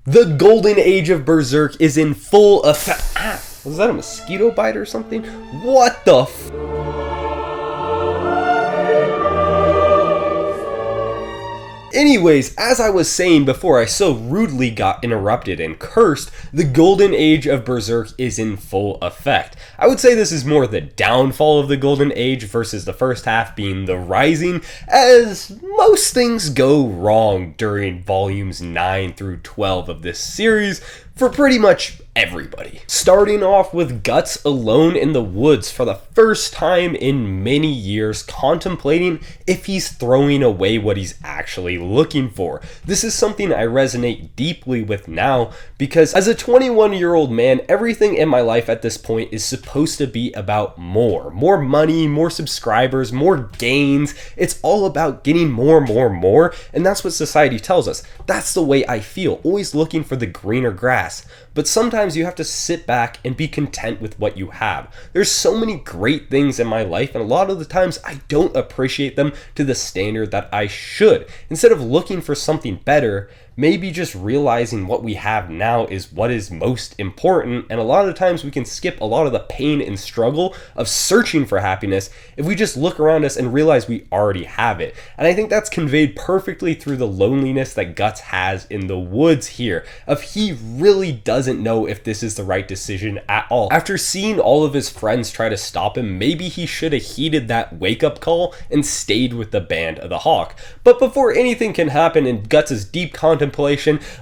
The golden age of Berserk is in full effect. Ah, was that a mosquito bite or something? What the f... Anyways, as I was saying before I so rudely got interrupted and cursed, the golden age of Berserk is in full effect. I would say this is more the downfall of the golden age versus the first half being the rising, as most things go wrong during volumes 9 through 12 of this series for pretty much everybody. Starting off with Guts alone in the woods for the first time in many years, contemplating if he's throwing away what he's actually looking for. This is something I resonate deeply with now, because as a 21-year-old man, everything in my life at this point is supposed to be about more money, more subscribers, more gains. It's all about getting more, and that's what society tells us. That's the way I feel, always looking for the greener grass. But sometimes you have to sit back and be content with what you have. There's so many great things in my life, and a lot of the times I don't appreciate them to the standard that I should. Instead of looking for something better, maybe just realizing what we have now is what is most important, and a lot of times we can skip a lot of the pain and struggle of searching for happiness if we just look around us and realize we already have it. And I think that's conveyed perfectly through the loneliness that Guts has in the woods here, of he really doesn't know if this is the right decision at all. After seeing all of his friends try to stop him, maybe he should have heeded that wake-up call and stayed with the Band of the Hawk. But before anything can happen in Guts' deep contemplation,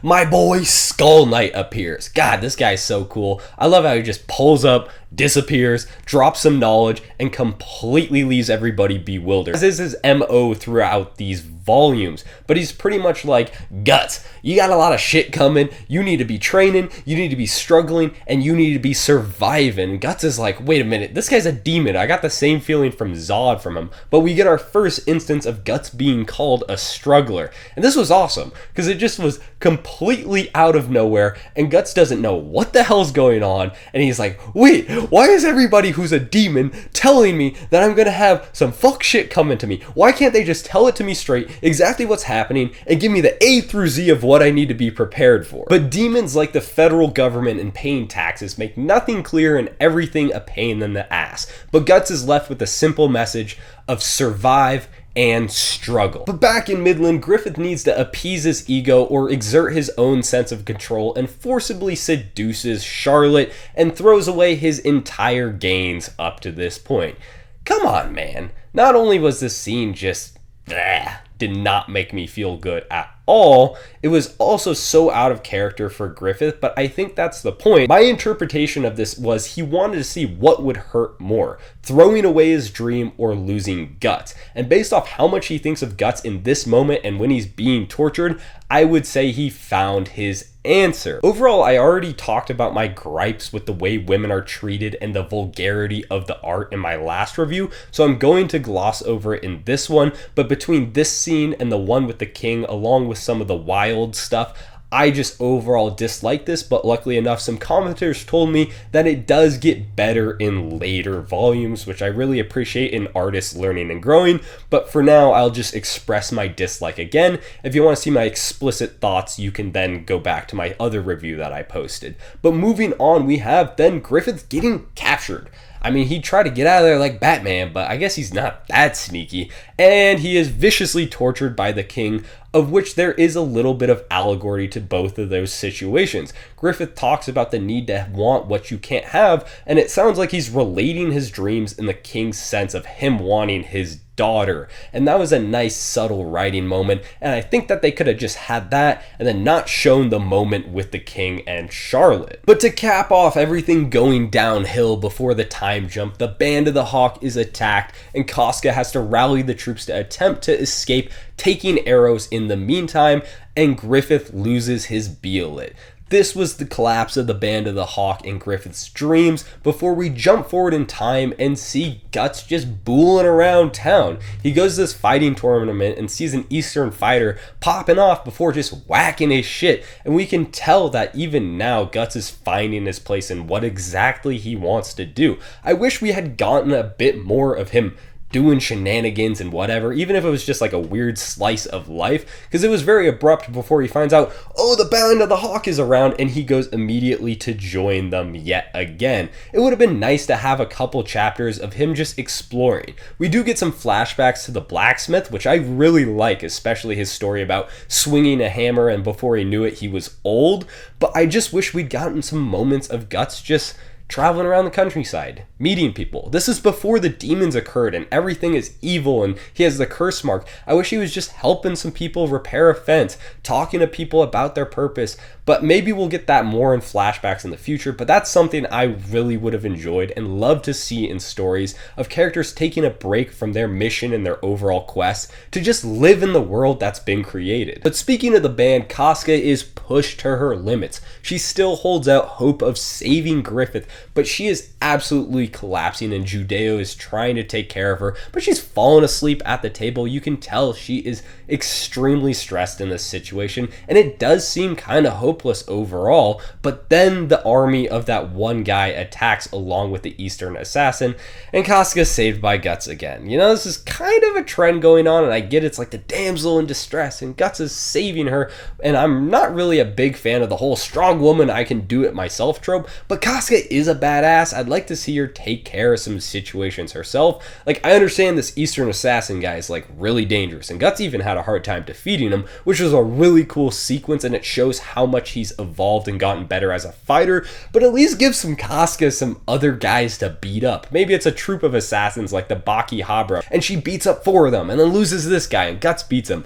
my boy Skull Knight appears. God, this guy's so cool. I love how he just pulls up, disappears, drops some knowledge, and completely leaves everybody bewildered, as is his MO throughout these volumes. But he's pretty much like, Guts, you got a lot of shit coming, you need to be training, you need to be struggling, and you need to be surviving. Guts is like, wait a minute, this guy's a demon. I got the same feeling from Zod from him. But we get our first instance of Guts being called a struggler. And this was awesome, because it just was completely out of nowhere, and Guts doesn't know what the hell's going on, and he's like, wait, why is everybody who's a demon telling me that I'm gonna have some fuck shit coming to me? Why can't they just tell it to me straight, exactly what's happening, and give me the A through Z of what I need to be prepared for? But demons, like the federal government and paying taxes, make nothing clear and everything a pain in the ass. But Guts is left with the simple message of survive and struggle. But back in Midland, Griffith needs to appease his ego or exert his own sense of control, and forcibly seduces Charlotte and throws away his entire gains up to this point. Come on, man. Not only was this scene just did not make me feel good at all, it was also so out of character for Griffith, but I think that's the point. My interpretation of this was he wanted to see what would hurt more, throwing away his dream or losing Guts. And based off how much he thinks of Guts in this moment and when he's being tortured, I would say he found his answer. Overall, I already talked about my gripes with the way women are treated and the vulgarity of the art in my last review, so I'm going to gloss over it in this one. But between this scene and the one with the king, along with some of the wild stuff, I just overall dislike this, but luckily enough, some commenters told me that it does get better in later volumes, which I really appreciate in artists learning and growing. But for now, I'll just express my dislike again. If you want to see my explicit thoughts, you can then go back to my other review that I posted. But moving on, we have then Griffith getting captured. I mean, he tried to get out of there like Batman, but I guess he's not that sneaky. And he is viciously tortured by the king, of which there is a little bit of allegory to both of those situations. Griffith talks about the need to want what you can't have, and it sounds like he's relating his dreams in the king's sense of him wanting his daughter. And that was a nice subtle writing moment, and I think that they could have just had that and then not shown the moment with the king and Charlotte. But to cap off everything going downhill before the time jump, the Band of the Hawk is attacked, and Casca has to rally the troops to attempt to escape, taking arrows in the meantime, and Griffith loses his Beelit. This was the collapse of the Band of the Hawk in Griffith's dreams, before we jump forward in time and see Guts just booling around town. He goes to this fighting tournament and sees an Eastern fighter popping off before just whacking his shit, and we can tell that even now Guts is finding his place in what exactly he wants to do. I wish we had gotten a bit more of him doing shenanigans and whatever, even if it was just like a weird slice of life, because it was very abrupt before he finds out, oh, the Band of the Hawk is around, and he goes immediately to join them yet again. It would have been nice to have a couple chapters of him just exploring. We do get some flashbacks to the blacksmith, which I really like, especially his story about swinging a hammer and before he knew it he was old, but I just wish we'd gotten some moments of Guts just traveling around the countryside, meeting people. This is before the demons occurred and everything is evil and he has the curse mark. I wish he was just helping some people repair a fence, talking to people about their purpose, but maybe we'll get that more in flashbacks in the future, but that's something I really would have enjoyed and loved to see in stories of characters taking a break from their mission and their overall quest to just live in the world that's been created. But speaking of the band, Casca is pushed to her limits. She still holds out hope of saving Griffith, but she is absolutely collapsing and Judeo is trying to take care of her, but she's fallen asleep at the table. You can tell she is extremely stressed in this situation, and it does seem kind of hopeless overall, but then the army of that one guy attacks along with the Eastern assassin, and Casca is saved by Guts again. You know, this is kind of a trend going on, and I get it's like the damsel in distress, and Guts is saving her, and I'm not really a big fan of the whole strong woman, I can do it myself trope, but Casca is a badass. I'd like to see her take care of some situations herself. Like, I understand this Eastern assassin guy is like really dangerous, and Guts even had a hard time defeating him, which was a really cool sequence, and it shows how much he's evolved and gotten better as a fighter, but at least give some Casca some other guys to beat up. Maybe it's a troop of assassins like the Baki Habra, and she beats up 4 of them, and then loses this guy, and Guts beats him.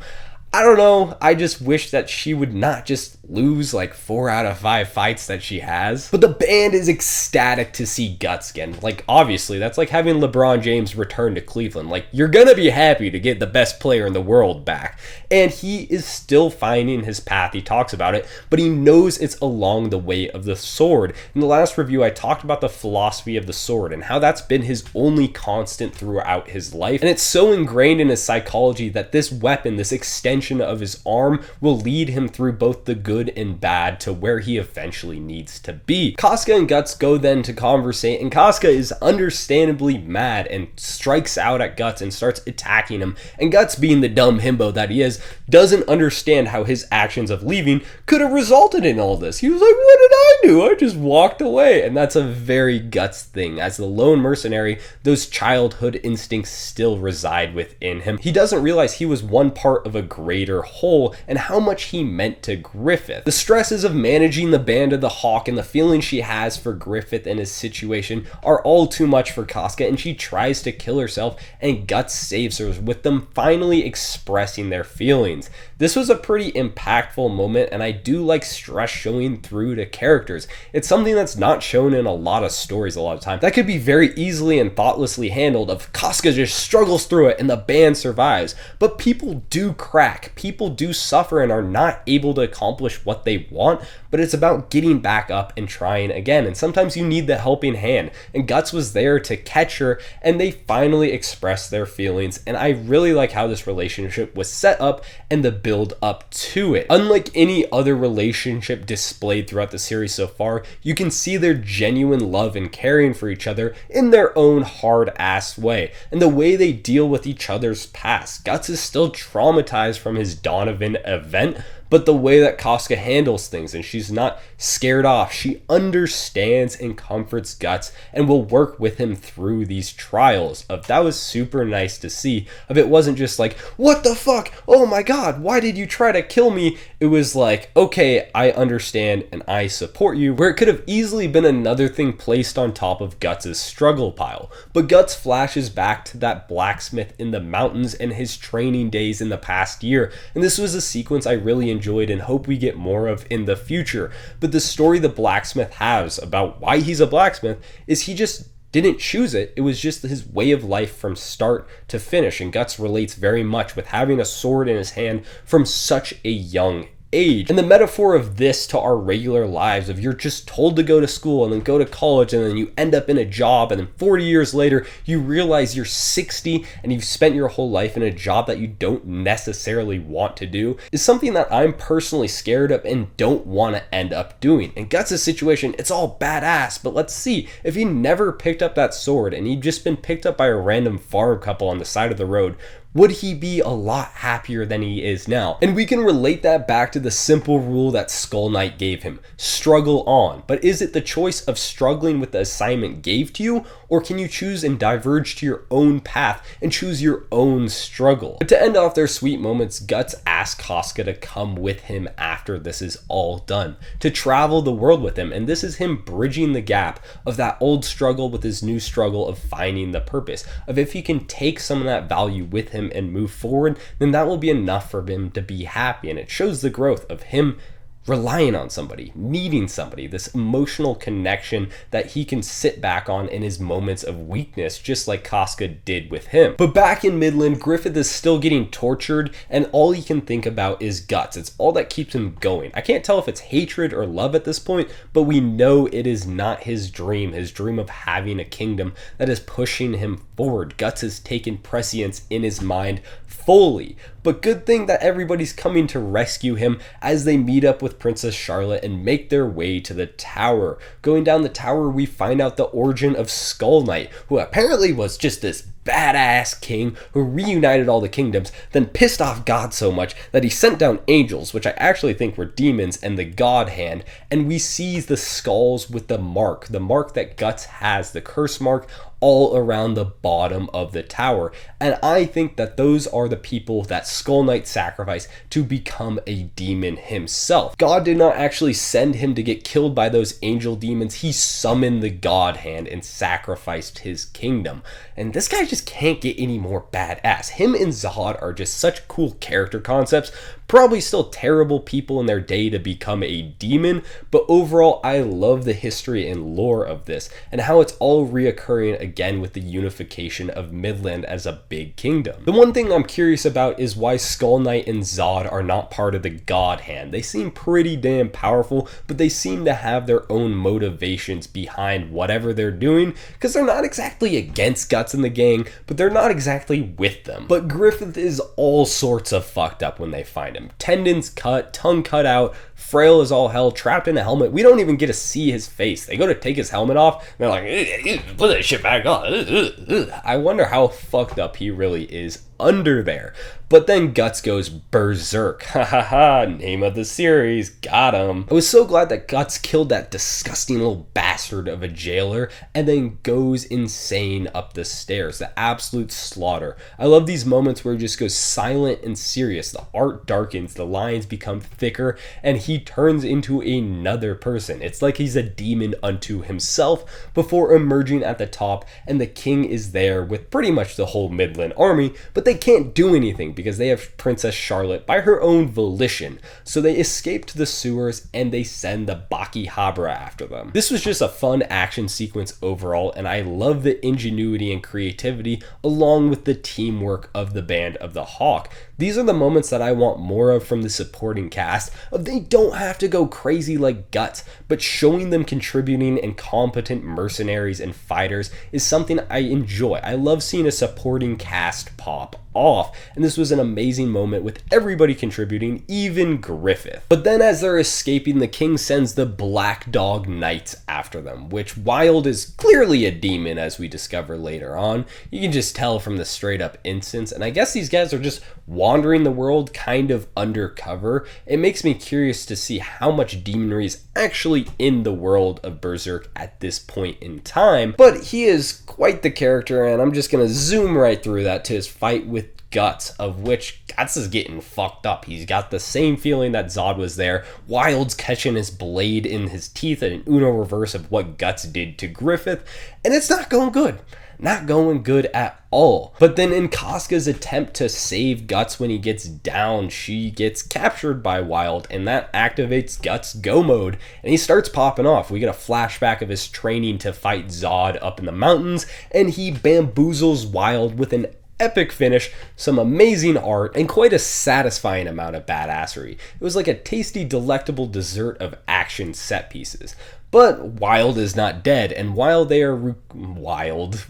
I don't know, I just wish that she would not just lose like 4 out of 5 fights that she has. But the band is ecstatic to see Guts again. Like, obviously, that's like having LeBron James return to Cleveland. Like, you're gonna be happy to get the best player in the world back. And he is still finding his path, he talks about it, but he knows it's along the way of the sword. In the last review, I talked about the philosophy of the sword and how that's been his only constant throughout his life. And it's so ingrained in his psychology that this weapon, this extension of his arm, will lead him through both the good and bad to where he eventually needs to be. Casca and Guts go then to conversate, and Casca is understandably mad and strikes out at Guts and starts attacking him, and Guts, being the dumb himbo that he is, doesn't understand how his actions of leaving could have resulted in all this. He was like, what did I do? I just walked away. And that's a very Guts thing. As the lone mercenary, those childhood instincts still reside within him. He doesn't realize he was one part of a greater whole and how much he meant to Griffith. The stresses of managing the Band of the Hawk and the feeling she has for Griffith and his situation are all too much for Casca, and she tries to kill herself, and Guts saves her with them finally expressing their feelings. This was a pretty impactful moment, and I do like stress showing through to characters. It's something that's not shown in a lot of stories a lot of times. That could be very easily and thoughtlessly handled if Casca just struggles through it and the band survives. But people do crack, people do suffer and are not able to accomplish what they want, but it's about getting back up and trying again, and sometimes you need the helping hand, and Guts was there to catch her, and they finally expressed their feelings, and I really like how this relationship was set up and the build up to it. Unlike any other relationship displayed throughout the series so far, you can see their genuine love and caring for each other in their own hard-ass way, and the way they deal with each other's past. Guts is still traumatized from his Donovan event, but the way that Casca handles things, and she's not scared off, she understands and comforts Guts and will work with him through these trials. That was super nice to see. It wasn't just like, what the fuck? Oh my god, why did you try to kill me? It was like, okay, I understand and I support you, where it could have easily been another thing placed on top of Guts' struggle pile. But Guts flashes back to that blacksmith in the mountains and his training days in the past year, and this was a sequence I really enjoyed and hope we get more of in the future. But the story the blacksmith has about why he's a blacksmith is he just didn't choose it. It was just his way of life from start to finish, and Guts relates very much with having a sword in his hand from such a young age. And the metaphor of this to our regular lives, of you're just told to go to school and then go to college and then you end up in a job and then 40 years later you realize you're 60 and you've spent your whole life in a job that you don't necessarily want to do, is something that I'm personally scared of and don't want to end up doing. In Guts' situation, it's all badass, but let's see, if he never picked up that sword and he'd just been picked up by a random farm couple on the side of the road, would he be a lot happier than he is now? And we can relate that back to the simple rule that Skull Knight gave him: struggle on. But is it the choice of struggling with the assignment gave to you, or can you choose and diverge to your own path and choose your own struggle? But to end off their sweet moments, Guts asks Casca to come with him after this is all done, to travel the world with him, and this is him bridging the gap of that old struggle with his new struggle of finding the purpose, of if he can take some of that value with him and move forward, then that will be enough for him to be happy. And it shows the growth of him relying on somebody, needing somebody, this emotional connection that he can sit back on in his moments of weakness, just like Casca did with him. But back in Midland, Griffith is still getting tortured, and all he can think about is Guts. It's all that keeps him going. I can't tell if it's hatred or love at this point, but we know it is not his dream of having a kingdom that is pushing him forward. Guts has taken precedence in his mind fully. But good thing that everybody's coming to rescue him as they meet up with Princess Charlotte and make their way to the tower. Going down the tower, we find out the origin of Skull Knight, who apparently was just this badass king who reunited all the kingdoms, then pissed off God so much that he sent down angels, which I actually think were demons, and the God Hand, and we seize the skulls with the mark that Guts has, the curse mark, all around the bottom of the tower. And I think that those are the people that Skull Knight sacrificed to become a demon himself. God did not actually send him to get killed by those angel demons. He summoned the God Hand and sacrificed his kingdom. And this guy just can't get any more badass. Him and Zod are just such cool character concepts. Probably still terrible people in their day to become a demon, but overall I love the history and lore of this and how it's all reoccurring again with the unification of Midland as a big kingdom. The one thing I'm curious about is why Skull Knight and Zod are not part of the God Hand. They seem pretty damn powerful, but they seem to have their own motivations behind whatever they're doing, because they're not exactly against Guts and the gang, but they're not exactly with them. But Griffith is all sorts of fucked up when they find him. Tendons cut, tongue cut out, frail as all hell, trapped in a helmet. We don't even get to see his face. They go to take his helmet off, and they're like, put that shit back on. I wonder how fucked up he really is under there. But then Guts goes berserk. Ha ha ha, name of the series, got him. I was so glad that Guts killed that disgusting little bastard of a jailer and then goes insane up the stairs. The absolute slaughter. I love these moments where he just goes silent and serious. The art darkens, the lines become thicker, and he turns into another person. It's like he's a demon unto himself before emerging at the top, and the king is there with pretty much the whole Midland army, but they can't do anything because they have Princess Charlotte by her own volition. So they escape to the sewers and they send the Baki Habra after them. This was just a fun action sequence overall, and I love the ingenuity and creativity along with the teamwork of the Band of the Hawk. These are the moments that I want more of from the supporting cast. They don't have to go crazy like Guts, but showing them contributing and competent mercenaries and fighters is something I enjoy. I love seeing a supporting cast pop off, and this was an amazing moment with everybody contributing, even Griffith. But then as they're escaping, the king sends the Black Dog Knights after them, which Wild is clearly a demon, as we discover later on. You can just tell from the straight up instance, and I guess these guys are just wandering the world kind of undercover. It makes me curious to see how much demonry is actually in the world of Berserk at this point in time, but he is quite the character, and I'm just gonna zoom right through that to his fight with Guts, of which Guts is getting fucked up. He's got the same feeling that Zod was there. Wild's catching his blade in his teeth, and an Uno reverse of what Guts did to Griffith, and it's not going good. Not going good at all. But then in Casca's attempt to save Guts when he gets down, she gets captured by Wild, and that activates Guts' go mode, and he starts popping off. We get a flashback of his training to fight Zod up in the mountains, and he bamboozles Wild with an epic finish, some amazing art, and quite a satisfying amount of badassery. It was like a tasty, delectable dessert of action set pieces. But Wild is not dead, and while they are wild.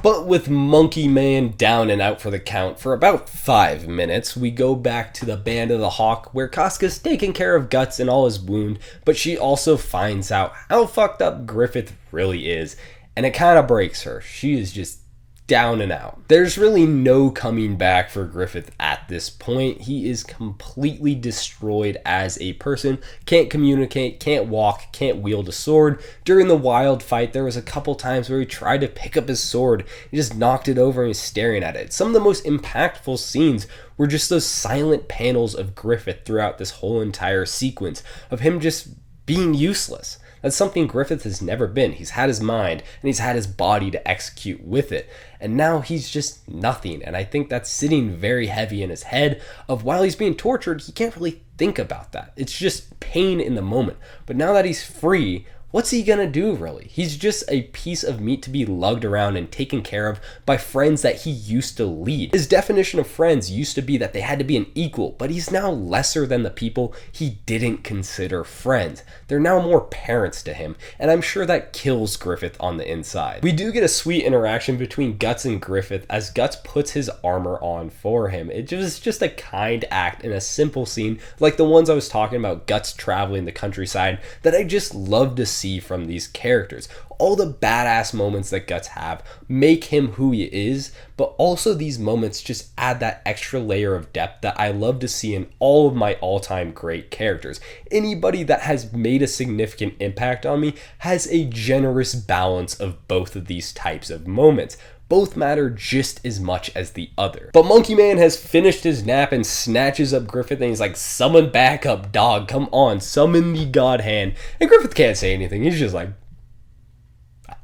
But with Monkey Man down and out for the count for about 5 minutes, we go back to the Band of the Hawk, where Casca's taking care of Guts and all his wound, but she also finds out how fucked up Griffith really is, and it kind of breaks her. She is just down and out. There's really no coming back for Griffith at this point. He is completely destroyed as a person, can't communicate, can't walk, can't wield a sword. During the Wild fight, there was a couple times where he tried to pick up his sword, he just knocked it over and he's staring at it. Some of the most impactful scenes were just those silent panels of Griffith throughout this whole entire sequence of him just being useless. That's something Griffith has never been. He's had his mind and he's had his body to execute with it. And now he's just nothing. And I think that's sitting very heavy in his head of while he's being tortured, he can't really think about that. It's just pain in the moment. But now that he's free, what's he gonna do really? He's just a piece of meat to be lugged around and taken care of by friends that he used to lead. His definition of friends used to be that they had to be an equal, but he's now lesser than the people he didn't consider friends. They're now more parents to him, and I'm sure that kills Griffith on the inside. We do get a sweet interaction between Guts and Griffith as Guts puts his armor on for him. It was just a kind act in a simple scene like the ones I was talking about, Guts traveling the countryside, that I just love to see from these characters. All the badass moments that Guts have make him who he is, but also these moments just add that extra layer of depth that I love to see in all of my all-time great characters. Anybody that has made a significant impact on me has a generous balance of both of these types of moments. Both matter just as much as the other. But Monkey Man has finished his nap and snatches up Griffith and he's like, summon back up, dog, come on, summon the God Hand. And Griffith can't say anything, he's just like,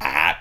ah.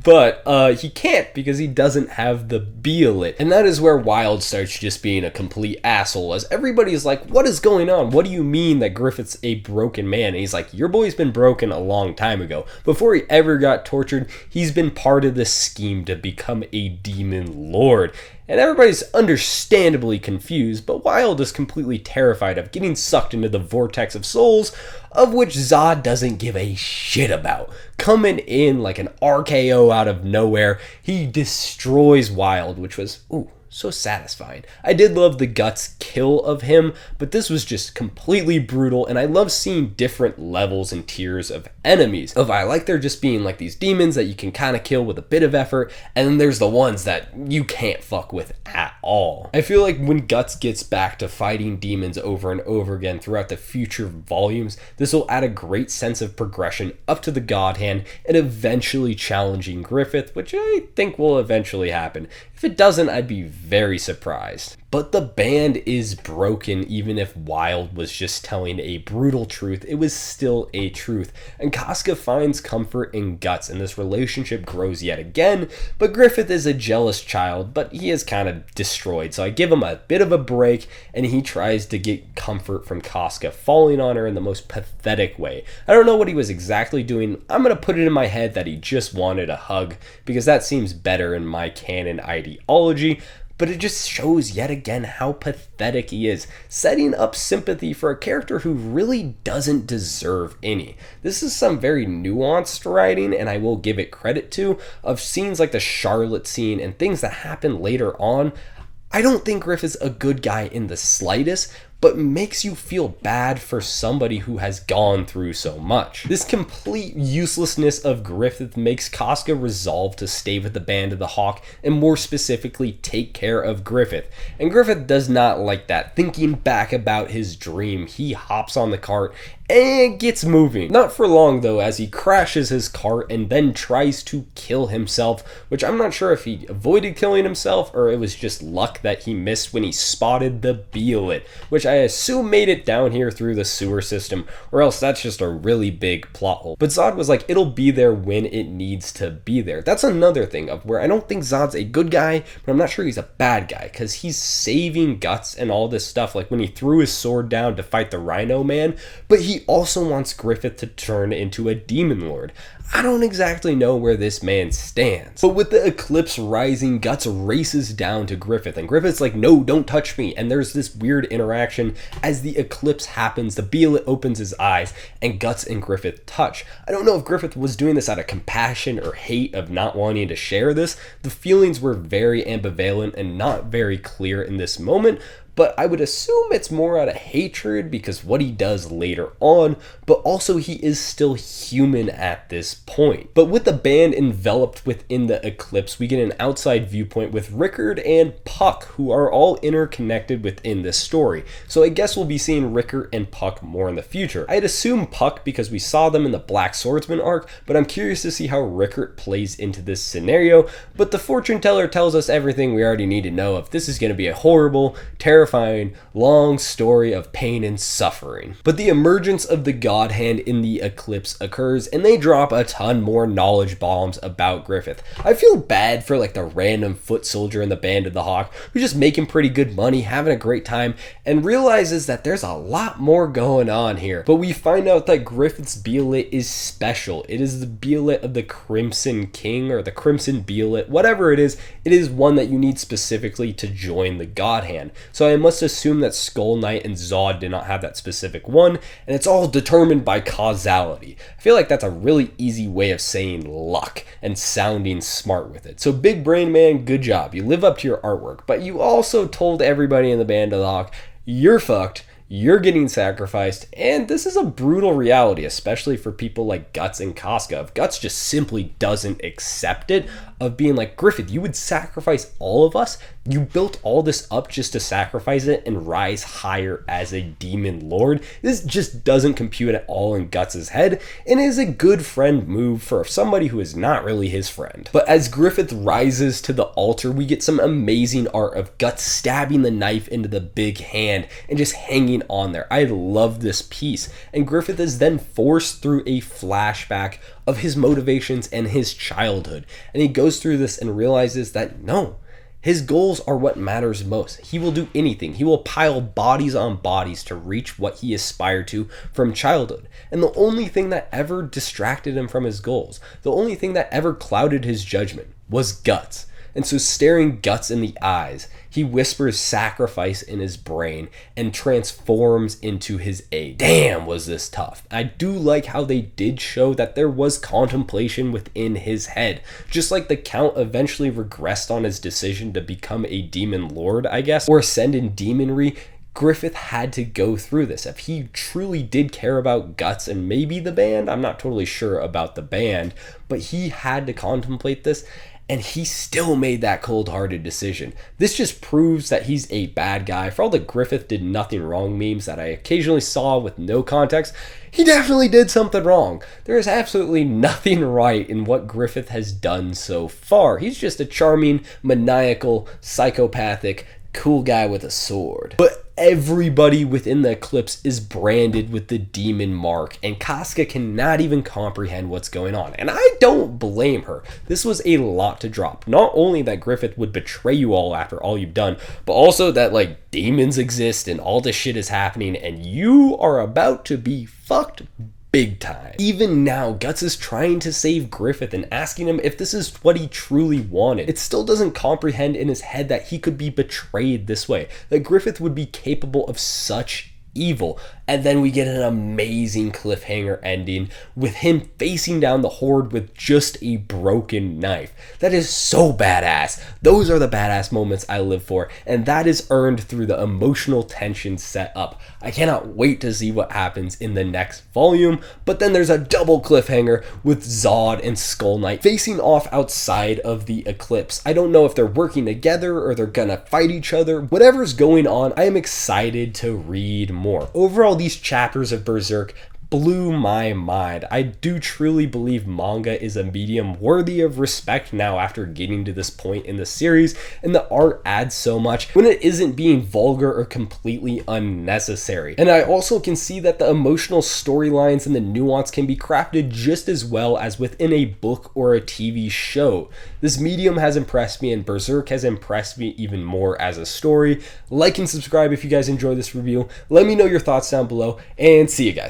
But he can't because he doesn't have the Beelit. And that is where Wild starts just being a complete asshole, as everybody's like, what is going on? What do you mean that Griffith's a broken man? And he's like, your boy's been broken a long time ago. Before he ever got tortured, he's been part of this scheme to become a demon lord. And everybody's understandably confused, but Wild is completely terrified of getting sucked into the vortex of souls, of which Zod doesn't give a shit about. Coming in like an RKO out of nowhere, he destroys Wild, which was, ooh, so satisfying. I did love the Guts kill of him, but this was just completely brutal, and I love seeing different levels and tiers of enemies. I like there just being like these demons that you can kind of kill with a bit of effort, and then there's the ones that you can't fuck with at all. I feel like when Guts gets back to fighting demons over and over again throughout the future volumes, this will add a great sense of progression up to the God Hand and eventually challenging Griffith, which I think will eventually happen. If it doesn't, I'd be very surprised. But the band is broken. Even if Wild was just telling a brutal truth, it was still a truth. And Casca finds comfort in Guts, and this relationship grows yet again. But Griffith is a jealous child, but he is kind of destroyed. So I give him a bit of a break, and he tries to get comfort from Casca, falling on her in the most pathetic way. I don't know what he was exactly doing. I'm going to put it in my head that he just wanted a hug, because that seems better in my canon ideology. But it just shows yet again how pathetic he is, setting up sympathy for a character who really doesn't deserve any. This is some very nuanced writing, and I will give it credit to, of scenes like the Charlotte scene and things that happen later on. I don't think Griffith's a good guy in the slightest, but makes you feel bad for somebody who has gone through so much. This complete uselessness of Griffith makes Casca resolve to stay with the Band of the Hawk and more specifically take care of Griffith. And Griffith does not like that. Thinking back about his dream, he hops on the cart and gets moving. Not for long though, as he crashes his cart and then tries to kill himself, which I'm not sure if he avoided killing himself or it was just luck that he missed when he spotted the Beelit, which I assume made it down here through the sewer system, or else that's just a really big plot hole. But Zod was like, it'll be there when it needs to be there. That's another thing of where I don't think Zod's a good guy, but I'm not sure he's a bad guy, because he's saving Guts and all this stuff, like when he threw his sword down to fight the Rhino Man, but he also wants Griffith to turn into a demon lord. I don't exactly know where this man stands. But with the eclipse rising, Guts races down to Griffith, and Griffith's like, no, don't touch me. And there's this weird interaction. As the eclipse happens, the Beelit opens his eyes, and Guts and Griffith touch. I don't know if Griffith was doing this out of compassion or hate of not wanting to share this. The feelings were very ambivalent and not very clear in this moment, but I would assume it's more out of hatred because what he does later on, but also he is still human at this point. But with the band enveloped within the eclipse, we get an outside viewpoint with Rickard and Puck, who are all interconnected within this story. So I guess we'll be seeing Rickard and Puck more in the future. I'd assume Puck because we saw them in the Black Swordsman arc, but I'm curious to see how Rickard plays into this scenario. But the fortune teller tells us everything we already need to know if this is going to be a horrible, terrifying, long story of pain and suffering. But the emergence of the God Hand in the eclipse occurs, and they drop a ton more knowledge bombs about Griffith. I feel bad for like the random foot soldier in the Band of the Hawk who's just making pretty good money, having a great time, and realizes that there's a lot more going on here. But we find out that Griffith's Beelit is special. It is the Beelit of the Crimson King, or the Crimson Beelit, whatever it is one that you need specifically to join the God Hand. So I must assume that Skull Knight and Zod did not have that specific one, and it's all determined by causality. I feel like that's a really easy way of saying luck and sounding smart with it. So Big Brain Man, good job. You live up to your artwork, but you also told everybody in the Band of the Hawk, you're fucked, you're getting sacrificed, and this is a brutal reality, especially for people like Guts and Casca. If Guts just simply doesn't accept it, of being like, Griffith, you would sacrifice all of us? You built all this up just to sacrifice it and rise higher as a demon lord? This just doesn't compute at all in Guts' head, and is a good friend move for somebody who is not really his friend. But as Griffith rises to the altar, we get some amazing art of Guts stabbing the knife into the big hand and just hanging on there. I love this piece. And Griffith is then forced through a flashback of his motivations and his childhood. And he goes through this and realizes that no, his goals are what matters most. He will do anything. He will pile bodies on bodies to reach what he aspired to from childhood. And the only thing that ever distracted him from his goals, the only thing that ever clouded his judgment, was Guts. And so staring Guts in the eyes, he whispers sacrifice in his brain and transforms into his aid. Damn, was this tough. I do like how they did show that there was contemplation within his head. Just like the Count eventually regressed on his decision to become a demon lord, I guess, or ascend in demonry, Griffith had to go through this. If he truly did care about Guts and maybe the band, I'm not totally sure about the band, but he had to contemplate this. And he still made that cold-hearted decision. This just proves that he's a bad guy. For all the Griffith did nothing wrong memes that I occasionally saw with no context, he definitely did something wrong. There is absolutely nothing right in what Griffith has done so far. He's just a charming, maniacal, psychopathic, cool guy with a sword. But everybody within the eclipse is branded with the demon mark, and Casca cannot even comprehend what's going on. And I don't blame her. This was a lot to drop. Not only that Griffith would betray you all after all you've done, but also that like demons exist and all this shit is happening and you are about to be fucked big time. Even now, Guts is trying to save Griffith and asking him if this is what he truly wanted. It still doesn't comprehend in his head that he could be betrayed this way, that Griffith would be capable of such evil. And then we get an amazing cliffhanger ending with him facing down the horde with just a broken knife. That is so badass. Those are the badass moments I live for, and that is earned through the emotional tension set up. I cannot wait to see what happens in the next volume, but then there's a double cliffhanger with Zod and Skull Knight facing off outside of the eclipse. I don't know if they're working together or they're gonna fight each other. Whatever's going on, I am excited to read more. Overall, these chapters of Berserk blew my mind. I do truly believe manga is a medium worthy of respect now after getting to this point in the series, and the art adds so much when it isn't being vulgar or completely unnecessary. And I also can see that the emotional storylines and the nuance can be crafted just as well as within a book or a TV show. This medium has impressed me, and Berserk has impressed me even more as a story. Like and subscribe if you guys enjoyed this review. Let me know your thoughts down below, and see you guys.